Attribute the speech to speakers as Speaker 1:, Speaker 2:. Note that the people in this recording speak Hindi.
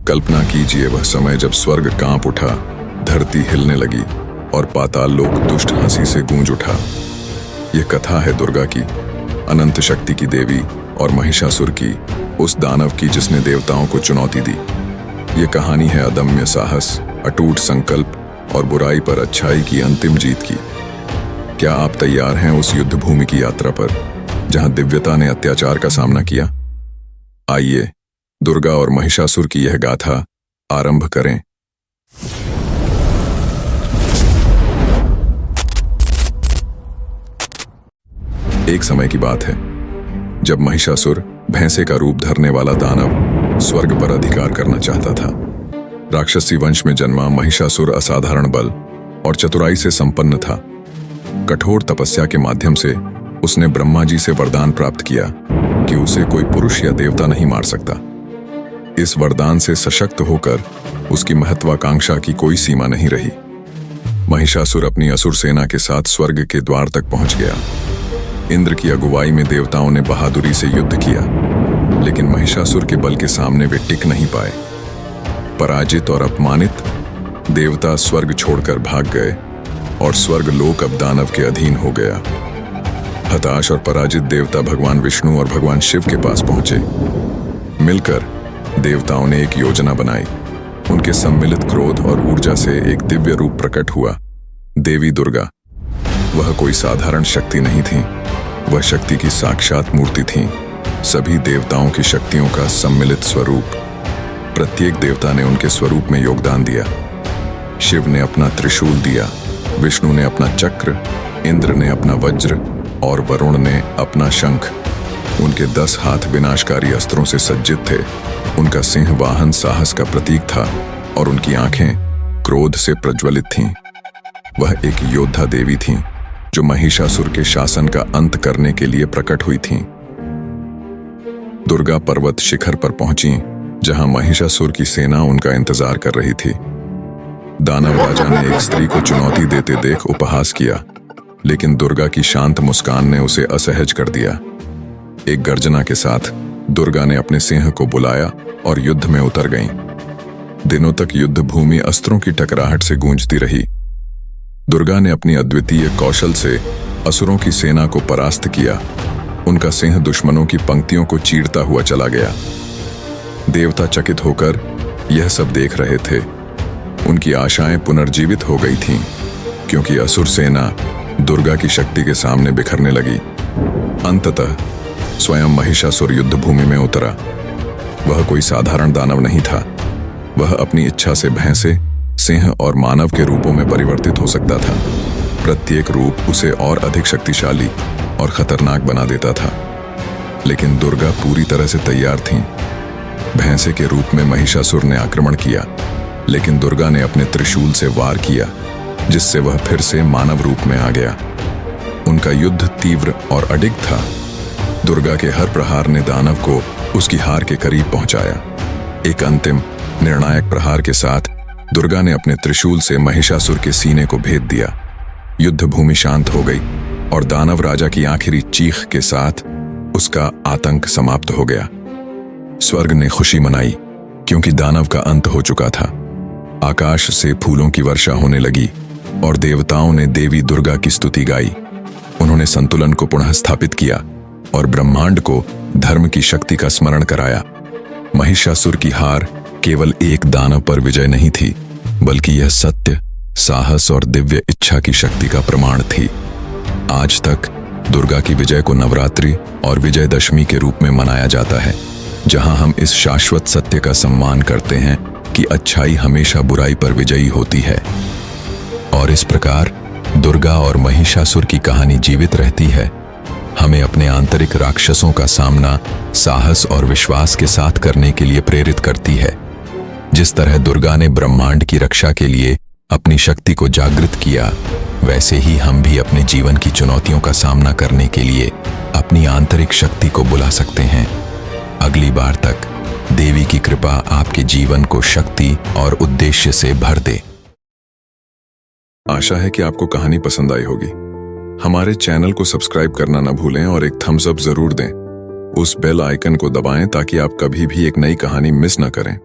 Speaker 1: कल्पना कीजिए वह समय जब स्वर्ग कांप उठा, धरती हिलने लगी और पाताल लोक दुष्ट हंसी से गूंज उठा। यह कथा है दुर्गा की, अनंत शक्ति की देवी, और महिषासुर की, उस दानव की जिसने देवताओं को चुनौती दी। ये कहानी है अदम्य साहस, अटूट संकल्प और बुराई पर अच्छाई की अंतिम जीत की। क्या आप तैयार हैं उस युद्ध भूमि की यात्रा पर, जहां दिव्यता ने अत्याचार का सामना किया? आइए दुर्गा और महिषासुर की यह गाथा आरंभ करें। एक समय की बात है जब महिषासुर, भैंसे का रूप धरने वाला दानव, स्वर्ग पर अधिकार करना चाहता था। राक्षसी वंश में जन्मा महिषासुर असाधारण बल और चतुराई से संपन्न था। कठोर तपस्या के माध्यम से उसने ब्रह्मा जी से वरदान प्राप्त किया कि उसे कोई पुरुष या देवता नहीं मार सकता। इस वरदान से सशक्त होकर उसकी महत्वाकांक्षा की कोई सीमा नहीं रही। महिषासुर अपनी असुर सेना के साथ स्वर्ग के द्वार तक पहुंच गया। इंद्र की अगुवाई में देवताओं ने बहादुरी से युद्ध किया, लेकिन महिषासुर के बल के सामने वे टिक नहीं पाए। पराजित और अपमानित देवता स्वर्ग छोड़कर भाग गए और स्वर्ग लोक अब दानव के अधीन हो गया। हताश और पराजित देवता भगवान विष्णु और भगवान शिव के पास पहुंचे। मिलकर देवताओं ने एक योजना बनाई। उनके सम्मिलित क्रोध और ऊर्जा से एक दिव्य रूप प्रकट हुआ, देवी दुर्गा। वह कोई साधारण शक्ति नहीं थी, वह शक्ति की साक्षात मूर्ति थी, सभी देवताओं की शक्तियों का सम्मिलित स्वरूप। प्रत्येक देवता ने उनके स्वरूप में योगदान दिया। शिव ने अपना त्रिशूल दिया, विष्णु ने अपना चक्र, इंद्र ने अपना वज्र और वरुण ने अपना शंख। उनके 10 हाथ विनाशकारी अस्त्रों से सज्जित थे। उनका सिंह वाहन साहस का प्रतीक था और उनकी आंखें क्रोध से प्रज्वलित थीं। वह एक योद्धा देवी थीं, जो महिषासुर के शासन का अंत करने के लिए प्रकट हुई थीं। दुर्गा पर्वत शिखर पर पहुंची, जहां महिषासुर की सेना उनका इंतजार कर रही थी। दानव राजा ने एक स्त्री को चुनौती देते देख उपहास किया, लेकिन दुर्गा की शांत मुस्कान ने उसे असहज कर दिया। एक गर्जना के साथ दुर्गा ने अपने सिंह को बुलाया और युद्ध में उतर गईं। दिनों तक युद्ध भूमि अस्त्रों की टकराहट से गूंजती रही। दुर्गा ने अपनी अद्वितीय कौशल से असुरों की सेना को परास्त किया। उनका सिंह दुश्मनों की पंक्तियों को चीरता हुआ चला गया। देवता चकित होकर यह सब देख रहे थे। उनकी आशाएं पुनर्जीवित हो गई थीं, क्योंकि असुर सेना दुर्गा की शक्ति के सामने बिखरने लगी। अंततः स्वयं महिषासुर युद्ध भूमि में उतरा। वह कोई साधारण दानव नहीं था। वह अपनी इच्छा से भैंसे, सिंह और मानव के रूपों में परिवर्तित हो सकता था। प्रत्येक रूप उसे और अधिक शक्तिशाली और खतरनाक बना देता था। लेकिन दुर्गा पूरी तरह से तैयार थीं। भैंसे के रूप में महिषासुर ने आक्रमण किया, लेकिन दुर्गा ने अपने त्रिशूल से वार किया, जिससे वह फिर से मानव रूप में आ गया। उनका युद्ध तीव्र और अडिग था। दुर्गा के हर प्रहार ने दानव को उसकी हार के करीब पहुंचाया। एक अंतिम निर्णायक प्रहार के साथ दुर्गा ने अपने त्रिशूल से महिषासुर के सीने को भेद दिया। युद्ध भूमि शांत हो गई और दानव राजा की आखिरी चीख के साथ उसका आतंक समाप्त हो गया। स्वर्ग ने खुशी मनाई, क्योंकि दानव का अंत हो चुका था। आकाश से फूलों की वर्षा होने लगी और देवताओं ने देवी दुर्गा की स्तुति गाई। उन्होंने संतुलन को पुनः स्थापित किया और ब्रह्मांड को धर्म की शक्ति का स्मरण कराया। महिषासुर की हार केवल एक दानव पर विजय नहीं थी, बल्कि यह सत्य, साहस और दिव्य इच्छा की शक्ति का प्रमाण थी। आज तक दुर्गा की विजय को नवरात्रि और विजयदशमी के रूप में मनाया जाता है, जहां हम इस शाश्वत सत्य का सम्मान करते हैं कि अच्छाई हमेशा बुराई पर विजयी होती है। और इस प्रकार दुर्गा और महिषासुर की कहानी जीवित रहती है, हमें अपने आंतरिक राक्षसों का सामना साहस और विश्वास के साथ करने के लिए प्रेरित करती है। जिस तरह दुर्गा ने ब्रह्मांड की रक्षा के लिए अपनी शक्ति को जागृत किया, वैसे ही हम भी अपने जीवन की चुनौतियों का सामना करने के लिए अपनी आंतरिक शक्ति को बुला सकते हैं। अगली बार तक देवी की कृपा आपके जीवन को शक्ति और उद्देश्य से भर दे। आशा है कि आपको कहानी पसंद आई होगी। हमारे चैनल को सब्सक्राइब करना ना भूलें और एक थम्स अप जरूर दें। उस बेल आइकन को दबाएं ताकि आप कभी भी एक नई कहानी मिस ना करें।